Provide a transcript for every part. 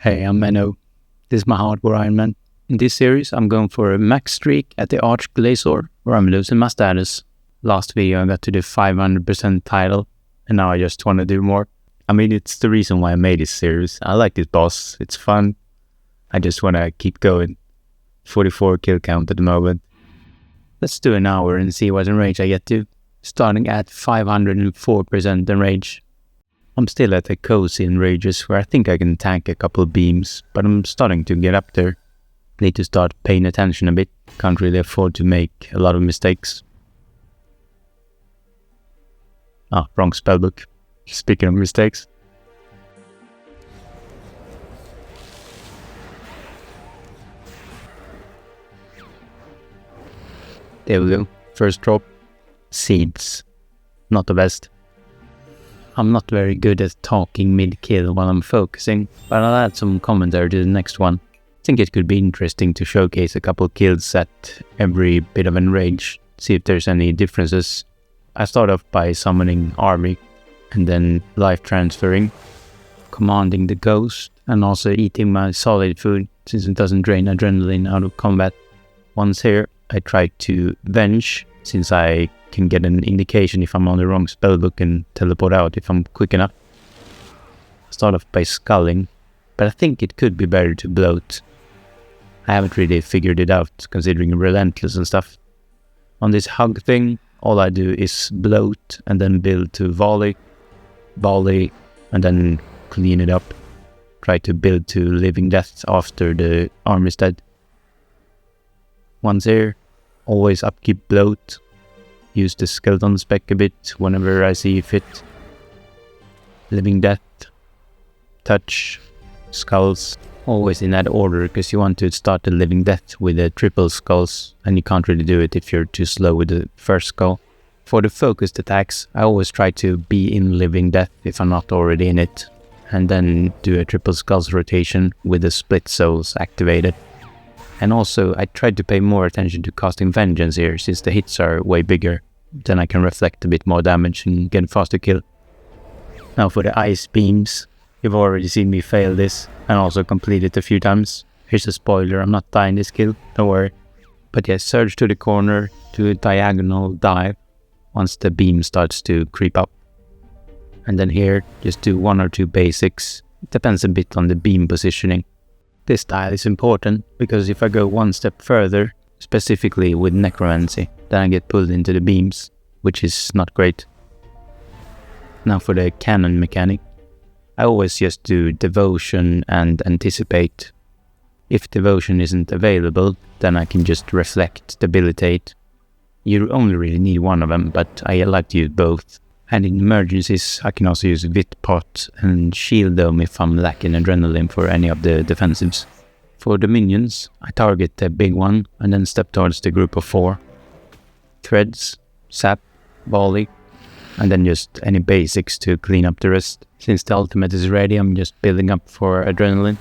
Hey, I'm Menno. This is my Hardcore Ironman. In this series, I'm going for a max streak at the Arch-Glacor, where I'm losing my status. Last video, I got to the 500% title, and now I just want to do more. I mean, it's the reason why I made this series. I like this boss. It's fun. I just want to keep going. 44 kill count at the moment. Let's do an hour and see what enrage I get to. Starting at 504% enrage. I'm still at the cozy enrages where I think I can tank a couple beams, but I'm starting to get up there. Need to start paying attention a bit. Can't really afford to make a lot of mistakes. Wrong spellbook. Speaking of mistakes. There we go. First drop. Seeds. Not the best. I'm not very good at talking mid-kill while I'm focusing, but I'll add some commentary to the next one. I think it could be interesting to showcase a couple kills at every bit of enrage, see if there's any differences. I start off by summoning army, and then life transferring, commanding the ghost, and also eating my solid food, since it doesn't drain adrenaline out of combat. Once here, I try to venge, since I can get an indication if I'm on the wrong spellbook and teleport out if I'm quick enough. Start off by sculling, but I think it could be better to bloat. I haven't really figured it out, considering relentless and stuff. On this hug thing, all I do is bloat and then build to volley, and then clean it up. Try to build to living death after the arm is dead. Once here, always upkeep bloat. Use the skeleton spec a bit whenever I see fit. Living death, touch, skulls, always in that order, because you want to start the living death with the triple skulls, and you can't really do it if you're too slow with the first skull. For the focused attacks, I always try to be in living death if I'm not already in it, and then do a triple skulls rotation with the split souls activated. And also, I tried to pay more attention to casting Vengeance here, since the hits are way bigger. Then I can reflect a bit more damage and get a faster kill. Now for the ice beams. You've already seen me fail this, and also complete it a few times. Here's a spoiler, I'm not dying this kill, don't worry. But yeah, surge to the corner, to a diagonal dive, once the beam starts to creep up. And then here, just do one or two basics. It depends a bit on the beam positioning. This style is important, because if I go one step further, specifically with necromancy, then I get pulled into the beams, which is not great. Now for the cannon mechanic, I always just do devotion and anticipate. If devotion isn't available, then I can just reflect, debilitate. You only really need one of them, but I like to use both. And in emergencies, I can also use Vitpot and Shield Dome if I'm lacking adrenaline for any of the defensives. For the minions, I target the big one and then step towards the group of 4. Threads, Sap, Volley, and then just any basics to clean up the rest. Since the ultimate is ready, I'm just building up for adrenaline.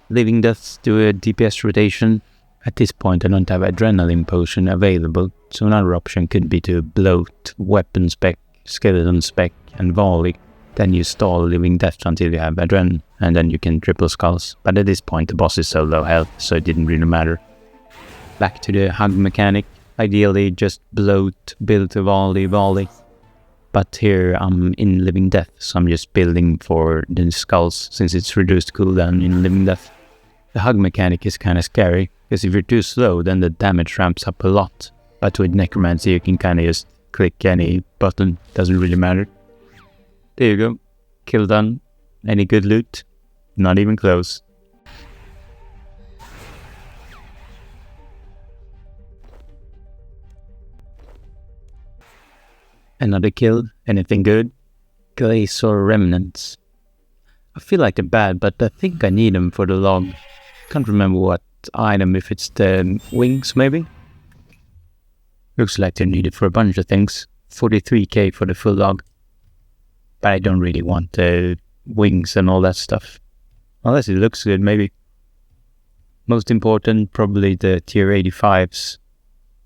Living Deaths do a DPS rotation. At this point I don't have adrenaline potion available, so another option could be to bloat, weapon spec, skeleton spec, and volley. Then you stall living death until you have adrenaline, and then you can triple skulls. But at this point the boss is so low health, so it didn't really matter. Back to the hug mechanic. Ideally just bloat, build to volley. But here I'm in living death, so I'm just building for the skulls, since it's reduced cooldown in living death. The hug mechanic is kinda scary, because if you're too slow, then the damage ramps up a lot. But with necromancy, you can kinda just click any button, doesn't really matter. There you go. Kill done. Any good loot? Not even close. Another kill. Anything good? Glacor remnants. I feel like they're bad, but I think I need them for the log. Can't remember what item, if it's the wings maybe? Looks like they're needed for a bunch of things. 43k for the full log. But I don't really want the wings and all that stuff. Unless it looks good, maybe. Most important, probably the tier 85s.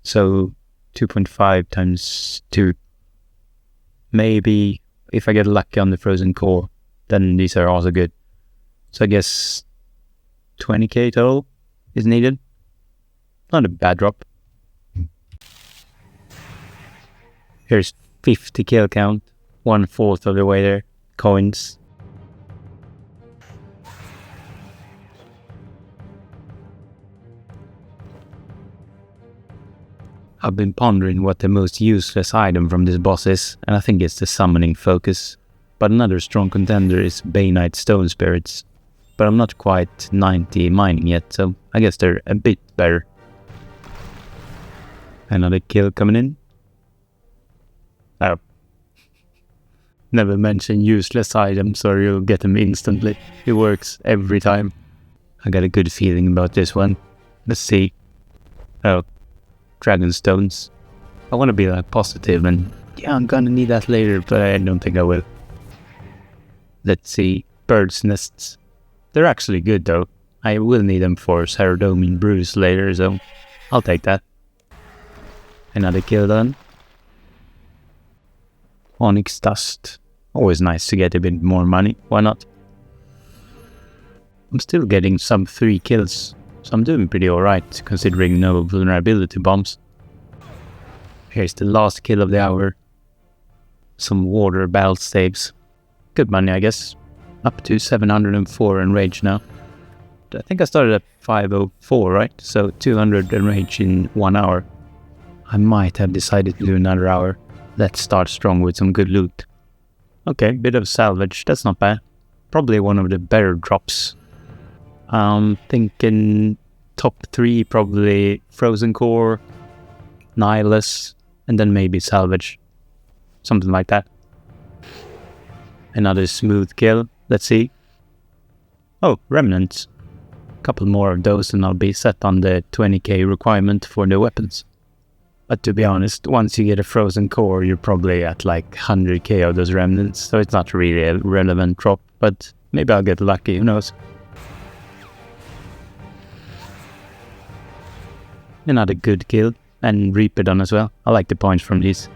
So 2.5 times 2. Maybe if I get lucky on the frozen core, then these are also good. So I guess 20k total is needed. Not a bad drop. Here's 50 kill count, 1/4 of the way there. Coins. I've been pondering what the most useless item from this boss is, and I think it's the summoning focus. But another strong contender is Bainite Stone Spirits. But I'm not quite 90 mining yet, so I guess they're a bit better. Another kill coming in. Oh. Never mention useless items or you'll get them instantly. It works every time. I got a good feeling about this one. Let's see. Oh. Dragon Stones. I want to be like positive and yeah, I'm gonna need that later, but I don't think I will. Let's see. Bird's Nests. They're actually good though. I will need them for Saradomin Brews later, so I'll take that. Another kill done. Onyx Dust. Always nice to get a bit more money. Why not? I'm still getting some 3 kills. So I'm doing pretty alright, considering no vulnerability bombs. Here's the last kill of the hour. Some water battle saves. Good money, I guess. Up to 704 in rage now. I think I started at 504, right? So 200 in rage in 1 hour. I might have decided to do another hour. Let's start strong with some good loot. Okay, bit of salvage. That's not bad. Probably one of the better drops. I'm thinking top 3, probably Frozen Core, Nihilus, and then maybe Salvage. Something like that. Another smooth kill. Let's see. Oh, Remnants. Couple more of those and I'll be set on the 20k requirement for the weapons. But to be honest, once you get a Frozen Core, you're probably at like 100k of those Remnants, so it's not really a relevant drop, but maybe I'll get lucky, who knows. Another good kill, and Reaper done as well. I like the points from these.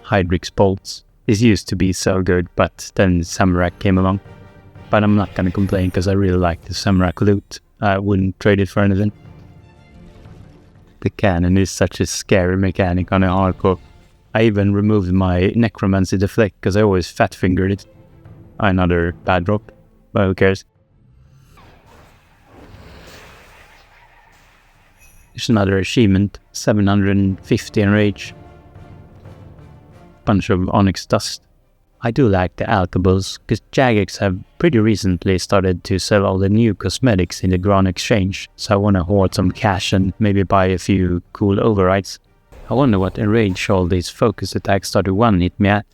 Hydrix Bolts. This used to be so good, but then Samurai came along. But I'm not gonna complain because I really like the Samurai loot. I wouldn't trade it for anything. The cannon is such a scary mechanic on a hardcore. I even removed my Necromancy Deflect because I always fat fingered it. Another bad drop, but who cares? There's another achievement, 750 in rage. Bunch of Onyx Dust. I do like the alkables, because Jagex have pretty recently started to sell all the new cosmetics in the Gran Exchange, so I want to hoard some cash and maybe buy a few cool overrides. I wonder what enrage all these focus attacks started 1 hit me at.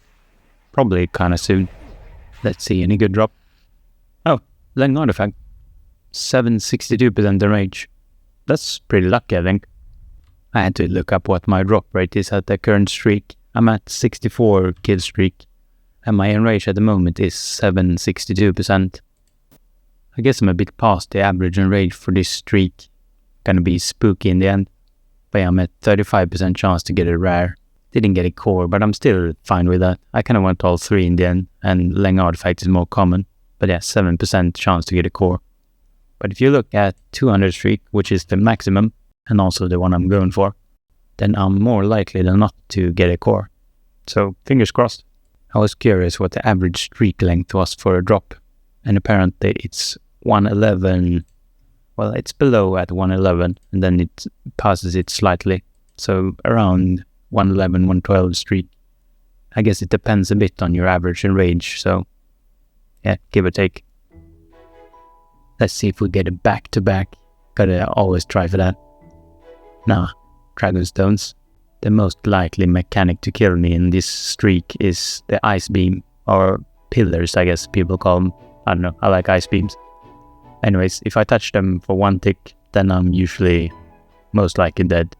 Probably kinda soon. Let's see, any good drop? Oh, Lang Artifact. 762% enrage. That's pretty lucky, I think. I had to look up what my drop rate is at the current streak. I'm at 64 kill streak, and my enrage at the moment is 762%. I guess I'm a bit past the average enrage for this streak. Gonna be spooky in the end. But yeah, I'm at 35% chance to get a rare. Didn't get a core, but I'm still fine with that. I kinda want all 3 in the end, and Lang Artifact is more common. But yeah, 7% chance to get a core. But if you look at 200 streak, which is the maximum, and also the one I'm going for, then I'm more likely than not to get a core. So, fingers crossed. I was curious what the average streak length was for a drop, and apparently it's 111. Well, it's below at 111, and then it passes it slightly. So, around 111, 112 streak. I guess it depends a bit on your average and range, so yeah, give or take. Let's see if we get a back-to-back. Gotta always try for that. Nah, Dragon Stones. The most likely mechanic to kill me in this streak is the Ice Beam, or Pillars, I guess people call them. I don't know, I like Ice Beams. Anyways, if I touch them for 1 tick, then I'm usually most likely dead.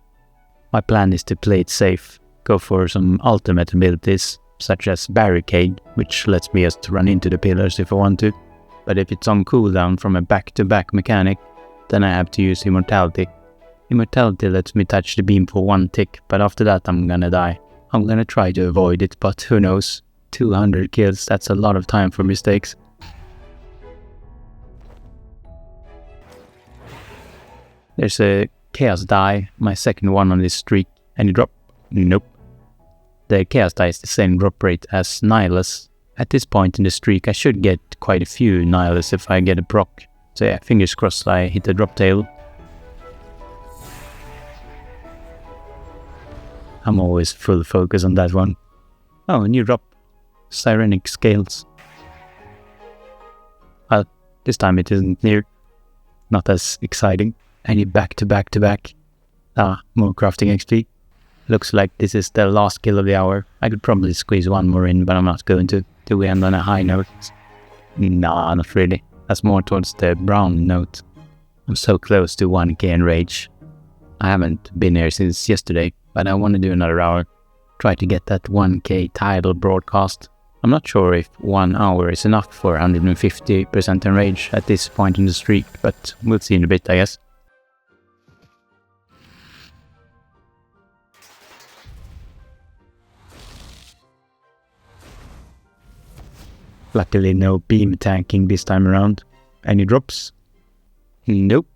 My plan is to play it safe, go for some ultimate abilities, such as Barricade, which lets me just run into the pillars if I want to. But if it's on cooldown from a back-to-back mechanic, then I have to use Immortality. Immortality lets me touch the beam for 1 tick, but after that I'm gonna die. I'm gonna try to avoid it, but who knows. 200 kills, that's a lot of time for mistakes. There's a Chaos die, my second one on this streak. Any drop? Nope. The Chaos die is the same drop rate as Nihilus. At this point in the streak, I should get quite a few Nihilus if I get a proc. So yeah, fingers crossed I hit the drop tail. I'm always full focus on that one. Oh, a new drop. Sirenic Scales. Well, this time it isn't near. Not as exciting. Any back to back to back. More crafting XP. Looks like this is the last kill of the hour. I could probably squeeze one more in, but I'm not going to. Do we end on a high note? Nah, not really. That's more towards the brown note. I'm so close to 1k in rage. I haven't been here since yesterday, but I want to do another hour. Try to get that 1k title broadcast. I'm not sure if 1 hour is enough for 150% in rage at this point in the streak, but we'll see in a bit, I guess. Luckily no beam tanking this time around. Any drops? Nope.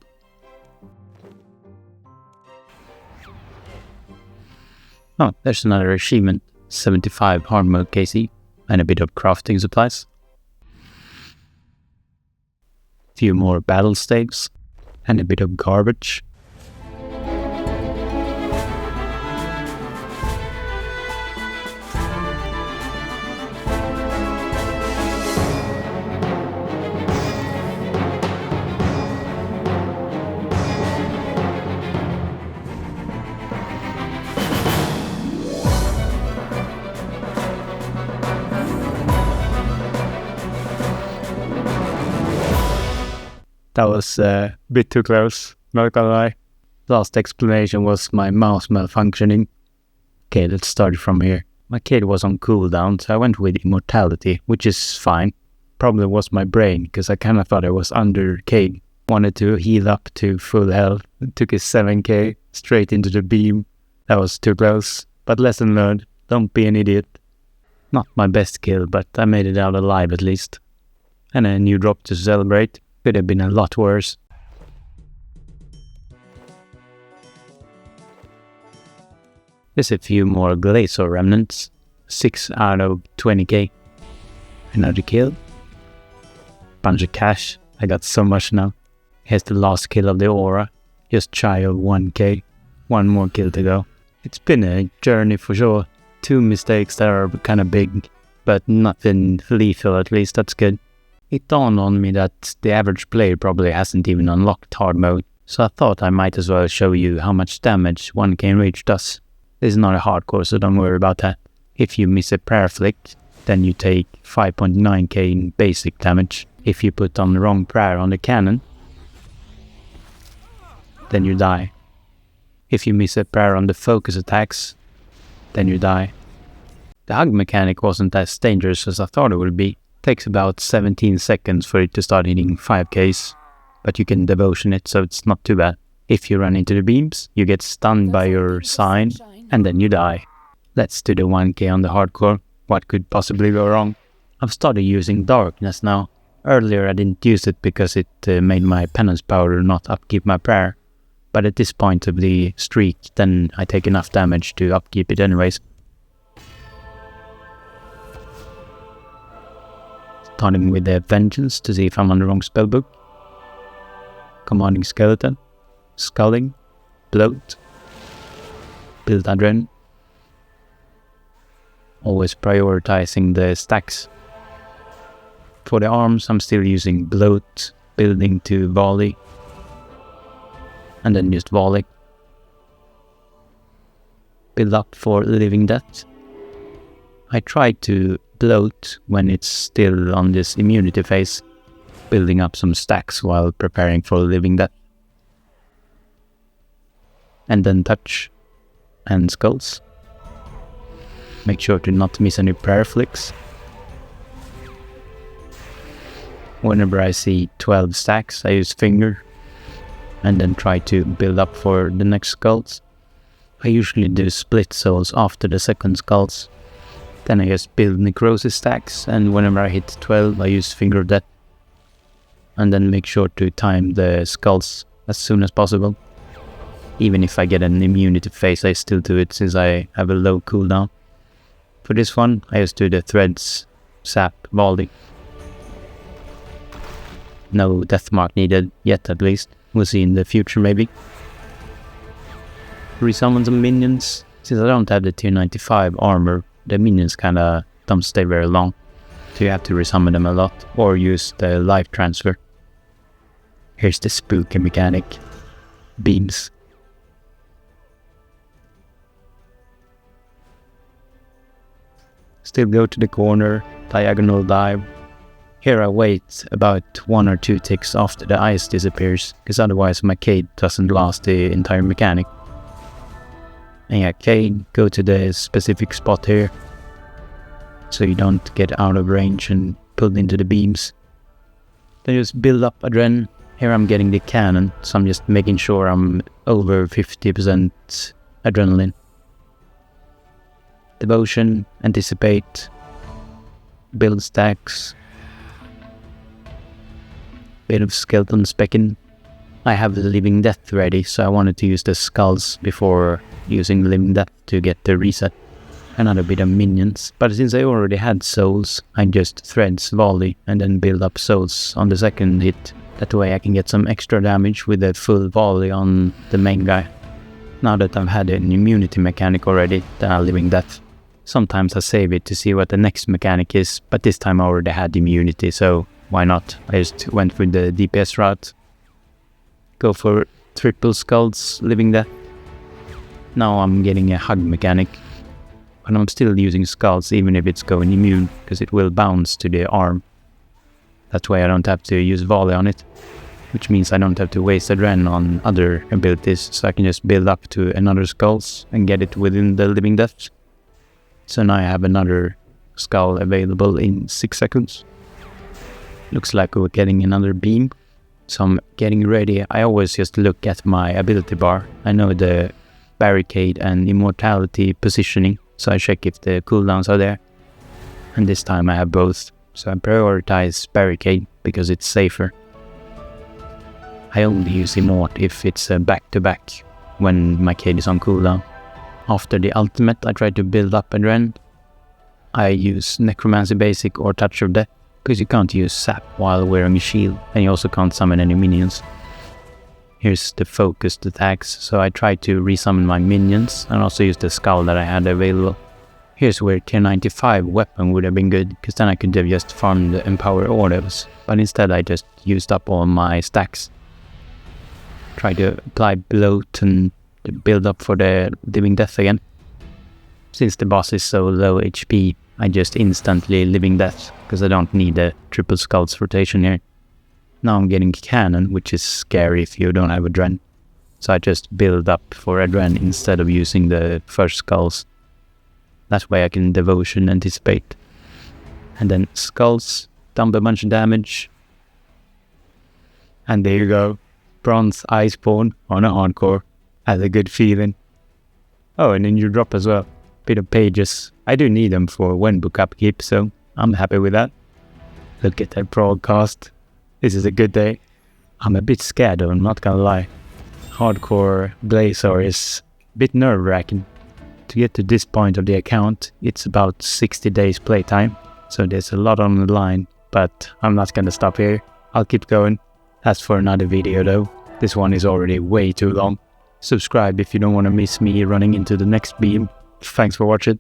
Oh, there's another achievement. 75 hard mode KC and a bit of crafting supplies. Few more battle staves and a bit of garbage. That was a bit too close, not gonna lie. Last explanation was my mouse malfunctioning. Okay, let's start from here. My kid was on cooldown, so I went with Immortality, which is fine. Problem was my brain, because I kinda thought I was under K. Wanted to heal up to full health. Took a 7k straight into the beam. That was too close, but lesson learned. Don't be an idiot. Not my best kill, but I made it out alive at least. And a new drop to celebrate. Could have been a lot worse. There's a few more Glacor remnants. 6 out of 20k. Another kill. Bunch of cash. I got so much now. Here's the last kill of the aura. Just shy of 1k. One more kill to go. It's been a journey for sure. 2 mistakes that are kind of big, but nothing lethal, at least. That's good. It dawned on me that the average player probably hasn't even unlocked hard mode, so I thought I might as well show you how much damage 1k in rage does. This is not a hardcore, so don't worry about that. If you miss a prayer flick, then you take 5.9k in basic damage. If you put on the wrong prayer on the cannon, then you die. If you miss a prayer on the focus attacks, then you die. The hug mechanic wasn't as dangerous as I thought it would be. Takes about 17 seconds for it to start hitting 5ks, but you can devotion it, so it's not too bad. If you run into the beams, you get stunned by your sign, and then you die. Let's do the 1k on the hardcore. What could possibly go wrong? I've started using darkness now. Earlier I didn't use it because it made my penance powder not upkeep my prayer, but at this point of the streak, then I take enough damage to upkeep it anyways. Starting with the Vengeance to see if I'm on the wrong spellbook. Commanding Skeleton. Sculling. Bloat. Build Adren. Always prioritizing the stacks. For the arms, I'm still using Bloat, building to volley, and then just volley. Build up for Living Death. I try to bloat when it's still on this immunity phase, building up some stacks while preparing for Living Death. And then touch and skulls. Make sure to not miss any prayer flicks. Whenever I see 12 stacks, I use finger and then try to build up for the next skulls. I usually do split souls after the second skulls. Then I just build necrosis stacks, and whenever I hit 12 I use finger death. And then make sure to time the skulls as soon as possible. Even if I get an immunity phase, I still do it since I have a low cooldown. For this one, I just do the threads, sap, volley. No death mark needed yet, at least. We'll see in the future, maybe. Resummon some minions. Since I don't have the tier 95 armor, the minions kinda don't stay very long. So you have to resummon them a lot, or use the life transfer. Here's the spooky mechanic. Beams. Still go to the corner, diagonal dive. Here I wait about 1 or 2 ticks after the ice disappears, because otherwise my Cade doesn't last the entire mechanic. And yeah, Cade, go to the specific spot here, so you don't get out of range and pulled into the beams. Then just build up adrenaline. Here I'm getting the cannon, so I'm just making sure I'm over 50% adrenaline. Devotion, anticipate, build stacks. Bit of skeleton specking. I have the living death ready, so I wanted to use the skulls before using living death to get the reset. Another bit of minions, but since I already had souls, I just threads volley and then build up souls on the second hit. That way I can get some extra damage with a full volley on the main guy. Now that I've had an immunity mechanic already, then I'll living death. Sometimes I save it to see what the next mechanic is, but this time I already had immunity, so why not? I just went with the DPS route. Go for triple skulls, living death. Now I'm getting a hug mechanic. But I'm still using skulls even if it's going immune, because it will bounce to the arm. That way I don't have to use volley on it, which means I don't have to waste adrenaline on other abilities, so I can just build up to another skulls and get it within the living death. So now I have another skull available in 6 seconds. Looks like we're getting another beam. So I'm getting ready. I always just look at my ability bar. I know the barricade and immortality positioning, so I check if the cooldowns are there. And this time I have both, so I prioritize barricade because it's safer. I only use immort if it's a back-to-back when my Cade is on cooldown. After the ultimate, I try to build up adrenaline. I use Necromancy Basic or Touch of Death, because you can't use sap while wearing a shield, and you also can't summon any minions. Here's the focused attacks, so I try to resummon my minions, and also use the skull that I had available. Here's where tier 95 weapon would have been good, because then I could have just farmed the Empower Orders, but instead I just used up all my stacks. Try to apply bloat and build up for the living death again. Since the boss is so low HP, I just instantly living death, because I don't need a triple skulls rotation here. Now I'm getting cannon, which is scary if you don't have adrenaline. So I just build up for adrenaline instead of using the first skulls. That way I can devotion anticipate. And then skulls, dump a bunch of damage. And there you go. Bronze Iceborn on a hardcore. Has a good feeling. Oh, and then you drop as well. Bit of pages. I do need them for when book upkeep, so I'm happy with that. Look at that broadcast. This is a good day. I'm a bit scared though, I'm not gonna lie. Hardcore Glacor is a bit nerve-wracking. To get to this point of the account, it's about 60 days playtime, so there's a lot on the line, but I'm not gonna stop here. I'll keep going. That's for another video though. This one is already way too long. Subscribe if you don't want to miss me running into the next beam. Thanks for watching.